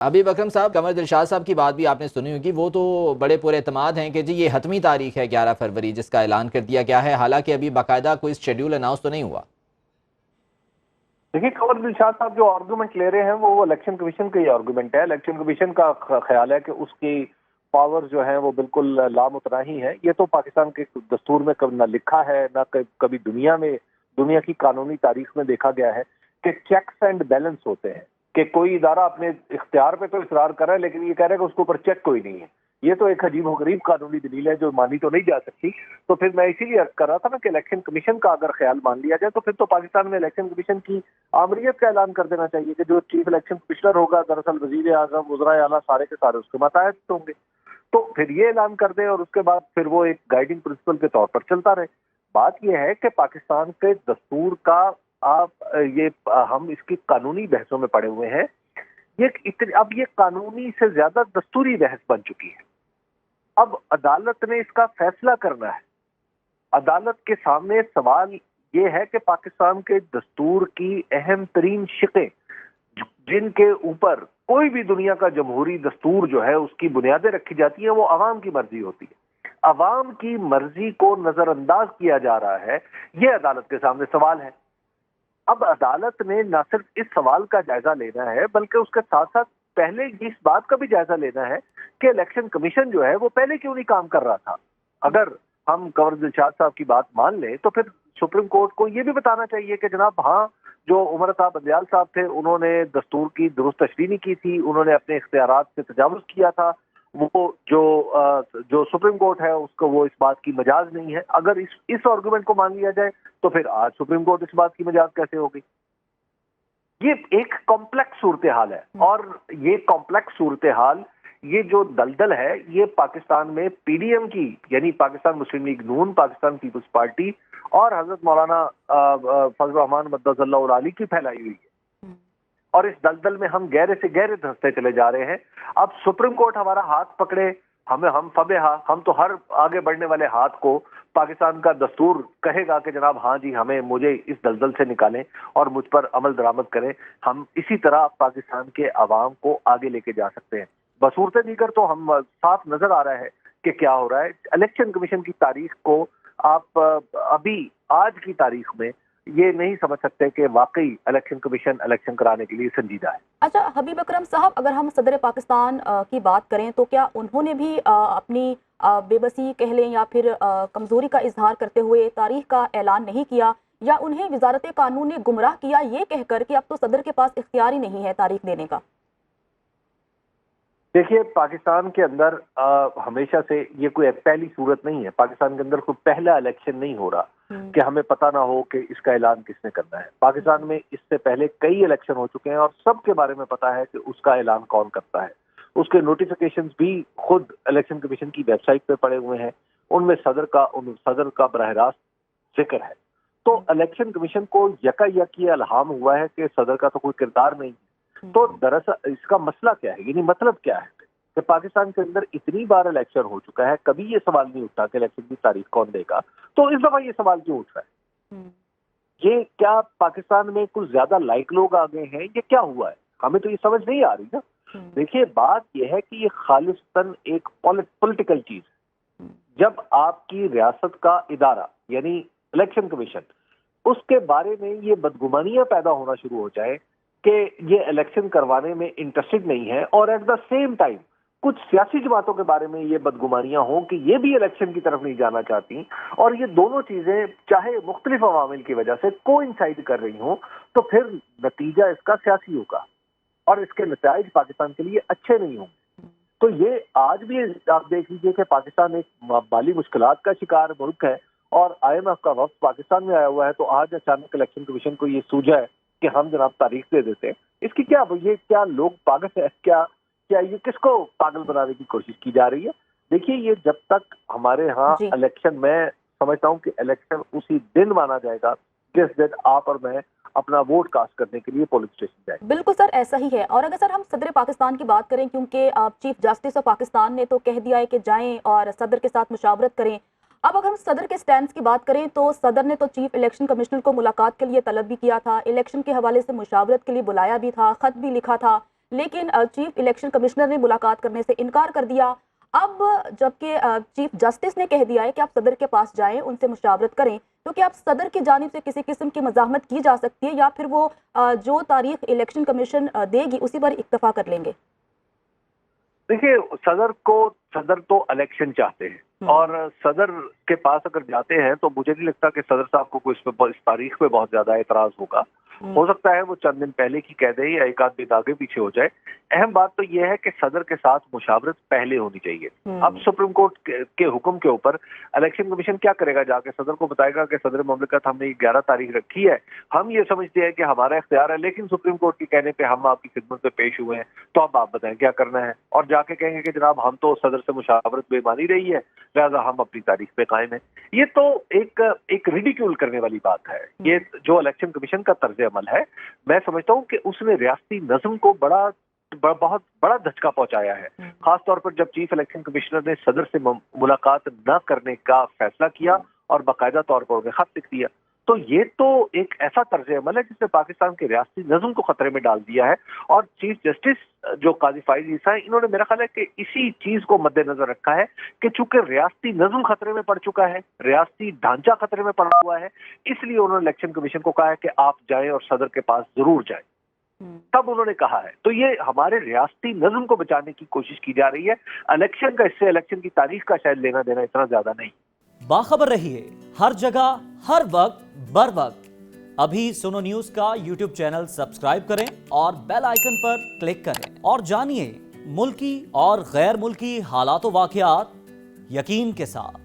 अभी अकरम साहब, कमर दिलशाद साहब की बात भी आपने सुनी होगी। वो तो बड़े पूरे एतमाद हैं कि जी ये हतमी तारीख है 11 फरवरी जिसका ऐलान कर दिया गया है, हालांकि अभी बाकायदा कोई शेड्यूल अनाउंस तो नहीं हुआ। देखिए, कमर दिलशाद साहब जो आर्गूमेंट ले रहे हैं वो इलेक्शन कमीशन का ही आर्गूमेंट है। इलेक्शन कमीशन का ख्याल है कि उसकी पावर जो है वो बिल्कुल लामुतनाही है। ये तो पाकिस्तान के दस्तूर में कभी ना लिखा है, ना कभी दुनिया की कानूनी तारीख में देखा गया है कि चेक्स एंड बैलेंस होते हैं, कि कोई इदारा अपने इख्तियार पे तो इसरार कर रहा है लेकिन ये कह रहा है कि उसके ऊपर चेक कोई नहीं है। ये तो एक अजीब गरीब कानूनी दलील है जो मानी तो नहीं जा सकती। तो फिर मैं इसीलिए अर्ज कर रहा था ना कि इलेक्शन कमीशन का अगर ख्याल मान लिया जाए तो फिर तो पाकिस्तान में इलेक्शन कमीशन की आमरीत का ऐलान कर देना चाहिए कि जो चीफ इलेक्शन कमिश्नर होगा दरअसल वजीर आजम, वज़राए आला सारे के सारे उसके मातहत होंगे। तो फिर ये ऐलान कर दे और उसके बाद फिर वो एक गाइडिंग प्रिंसिपल के तौर पर चलता रहे। बात यह है कि पाकिस्तान के दस्तूर का हम इसकी कानूनी बहसों में पड़े हुए हैं। अब ये कानूनी से ज्यादा दस्तूरी बहस बन चुकी है। अब अदालत ने इसका फैसला करना है। अदालत के सामने सवाल ये है कि पाकिस्तान के दस्तूर की अहम तरीन शिकें जिनके ऊपर कोई भी दुनिया का जमहूरी दस्तूर जो है उसकी बुनियादें रखी जाती हैं, वो अवाम की मर्जी होती है। अवाम की मर्जी को नजरअंदाज किया जा रहा है, ये अदालत के सामने सवाल है। अब अदालत ने न सिर्फ इस सवाल का जायजा लेना है बल्कि उसके साथ साथ पहले इस बात का भी जायजा लेना है कि इलेक्शन कमीशन जो है वो पहले क्यों नहीं काम कर रहा था। अगर हम कमर दिलशाद साहब की बात मान लें तो फिर सुप्रीम कोर्ट को ये भी बताना चाहिए कि जनाब हाँ, जो उमर अता बंदयाल साहब थे उन्होंने दस्तूर की दुरुस्त तशरीह नहीं की थी, उन्होंने अपने इख्तियारात से तजावुज किया था। वो जो सुप्रीम कोर्ट है उसको वो इस बात की मजाज नहीं है। अगर इस आर्गूमेंट को मान लिया जाए तो फिर आज सुप्रीम कोर्ट इस बात की मजाज कैसे होगी। ये एक कॉम्प्लेक्स सूरत हाल है और ये कॉम्प्लेक्स सूरत हाल, ये जो दलदल है ये पाकिस्तान में पीडीएम की यानी पाकिस्तान मुस्लिम लीग नून, पाकिस्तान पीपल्स पार्टी और हजरत मौलाना फजल रहमान मद्दसल्लाहु अलैहि की फैलाई हुई है। और इस दलदल में हम गहरे से गहरे धंसते चले जा रहे हैं। अब सुप्रीम कोर्ट हमारा हाथ पकड़े, हम तो हर आगे बढ़ने वाले हाथ को पाकिस्तान का दस्तूर कहेगा कि जनाब हाँ जी, मुझे इस दलदल से निकालें और मुझ पर अमल दरामद करें। हम इसी तरह पाकिस्तान के अवाम को आगे लेके जा सकते हैं। बसूरत दीगर तो हम साफ नजर आ रहा है कि क्या हो रहा है। इलेक्शन कमीशन की तारीख को आप अभी आज की तारीख में ये नहीं समझ सकते कि वाकई इलेक्शन कमीशन इलेक्शन कराने के लिए संजीदा है। अच्छा हबीब अकरम साहब, अगर हम सदर पाकिस्तान की बात करें तो क्या उन्होंने भी अपनी बेबसी कह लें या फिर कमजोरी का इजहार करते हुए तारीख का ऐलान नहीं किया, या उन्हें वजारत कानून ने गुमराह किया ये कहकर कि अब तो सदर के पास इख्तियार ही नहीं है तारीख देने का? देखिए, पाकिस्तान के अंदर हमेशा से ये कोई पहली सूरत नहीं है। पाकिस्तान के अंदर कोई पहला इलेक्शन नहीं हो रहा कि हमें पता ना हो कि इसका ऐलान किसने करना है। पाकिस्तान में इससे पहले कई इलेक्शन हो चुके हैं और सबके बारे में पता है कि उसका ऐलान कौन करता है। उसके नोटिफिकेशंस भी खुद इलेक्शन कमीशन की वेबसाइट पे पड़े हुए हैं, उनमें सदर का बरह रास्त जिक्र है। तो इलेक्शन कमीशन को यकायक ये इल्हाम हुआ है कि सदर का तो कोई किरदार नहीं। तो दरअसल इसका मसला क्या है, यानी मतलब क्या है कि पाकिस्तान के अंदर इतनी बार इलेक्शन हो चुका है, कभी ये सवाल नहीं उठा कि इलेक्शन की तारीख कौन देगा। तो इस दफा ये सवाल क्यों उठ रहा है? ये क्या पाकिस्तान में कुछ ज्यादा लाइक लोग आ गए हैं, ये क्या हुआ है? हमें तो ये समझ नहीं आ रही ना। देखिए, बात यह है कि ये खालिस्तन एक पॉलिटिकल चीज है। जब आपकी रियासत का इदारा यानी इलेक्शन कमीशन, उसके बारे में ये बदगुमानियां पैदा होना शुरू हो जाए कि ये इलेक्शन करवाने में इंटरेस्टेड नहीं है, और एट द सेम टाइम कुछ सियासी जमातों के बारे में ये बदगुमानियां हों कि ये भी इलेक्शन की तरफ नहीं जाना चाहती, और ये दोनों चीजें चाहे मुख्तलिफ अवामिल की वजह से कोइंसाइड कर रही हों, तो फिर नतीजा इसका सियासी होगा और इसके नतीजे पाकिस्तान के लिए अच्छे नहीं होंगे। तो ये आज भी आप देख लीजिए कि पाकिस्तान एक माली मुश्किलात का शिकार मुल्क है और IMF का वक्त पाकिस्तान में आया हुआ है। तो आज अचानक इलेक्शन कमीशन को ये सूझा है कि हम जनाब तारीख दे देते हैं। इसकी क्या लोग पागल है? क्या ये किसको पागल बनाने की कोशिश की जा रही है? देखिए, ये जब तक हमारे यहाँ इलेक्शन, मैं समझता हूँ कि इलेक्शन उसी दिन माना जाएगा जिस दिन आप और मैं अपना वोट कास्ट करने के लिए पोलिंग स्टेशन जाएंगे। बिल्कुल सर, ऐसा ही है। और अगर सर हम सदर पाकिस्तान की बात करें, क्योंकि चीफ जस्टिस ऑफ पाकिस्तान ने तो कह दिया है कि जाएं और सदर के साथ मुशावरत करें। अब अगर हम सदर के स्टैंड की बात करें तो सदर ने तो चीफ इलेक्शन कमिश्नर को मुलाकात के लिए तलब भी किया था, इलेक्शन के हवाले से मुशावरत के लिए बुलाया भी था, खत भी लिखा था, لیکن چیف الیکشن کمشنر نے ملاقات کرنے سے انکار کر دیا۔ اب جبکہ چیف جسٹس نے کہہ دیا ہے کہ آپ صدر کے پاس جائیں، ان سے مشاورت کریں، تو کیا آپ صدر کی جانب سے کسی قسم کی مزاحمت کی جا سکتی ہے یا پھر وہ جو تاریخ الیکشن کمیشن دے گی اسی پر اکتفا کر لیں گے؟ دیکھیے، صدر تو الیکشن چاہتے ہیں، اور صدر کے پاس اگر جاتے ہیں تو مجھے نہیں لگتا کہ صدر صاحب کو اس تاریخ پہ بہت زیادہ اعتراض ہوگا۔ ہو سکتا ہے وہ چند دن پہلے کی کہہ دے یا ایک آدھ دن آگے پیچھے ہو جائے۔ اہم بات تو یہ ہے کہ صدر کے ساتھ مشاورت پہلے ہونی چاہیے۔ اب سپریم کورٹ کے حکم کے اوپر الیکشن کمیشن کیا کرے گا؟ جا کے صدر کو بتائے گا کہ صدر مملکت ہم نے 11 تاریخ رکھی ہے، ہم یہ سمجھتے ہیں کہ ہمارا اختیار ہے، لیکن سپریم کورٹ کے کہنے پہ ہم آپ کی خدمت میں پیش ہوئے ہیں، تو اب آپ بتائیں کیا کرنا ہے؟ اور جا کے کہیں گے کہ جناب ہم تو صدر سے مشاورت بے مانی رہی ہے، لہٰذا ہم اپنی تاریخ پہ قائم ہیں۔ یہ تو ایک ریڈیکیول کرنے والی بات ہے۔ یہ جو الیکشن کمیشن کا طرز عمل ہے، میں سمجھتا ہوں کہ اس نے ریاستی نظم کو بہت بڑا دھچکا پہنچایا ہے، خاص طور پر جب چیف الیکشن کمشنر نے صدر سے ملاقات نہ کرنے کا فیصلہ کیا اور باقاعدہ طور پر انہیں خط لکھ دیا۔ تو یہ تو ایک ایسا طرز عمل ہے جس نے پاکستان کے ریاستی نظم کو خطرے میں ڈال دیا ہے، اور چیف جسٹس جو قاضی فائز عیسیٰ ہیں، انہوں نے میرا خیال ہے کہ اسی چیز کو مد نظر رکھا ہے کہ چونکہ ریاستی نظم خطرے میں پڑ چکا ہے، ریاستی ڈھانچہ خطرے میں پڑا ہوا ہے، اس لیے انہوں نے الیکشن کمیشن کو کہا ہے کہ آپ جائیں اور صدر کے پاس ضرور جائیں۔ تب انہوں نے کہا ہے، تو یہ ہمارے ریاستی نظم کو بچانے کی کوشش کی جا رہی ہے۔ الیکشن کا، اس سے الیکشن کی تاریخ کا شاید لینا دینا اتنا زیادہ نہیں۔ باخبر رہیے ہر جگہ ہر وقت بر وقت۔ ابھی سنو نیوز کا یوٹیوب چینل سبسکرائب کریں اور بیل آئیکن پر کلک کریں اور جانیے ملکی اور غیر ملکی حالات و واقعات یقین کے ساتھ۔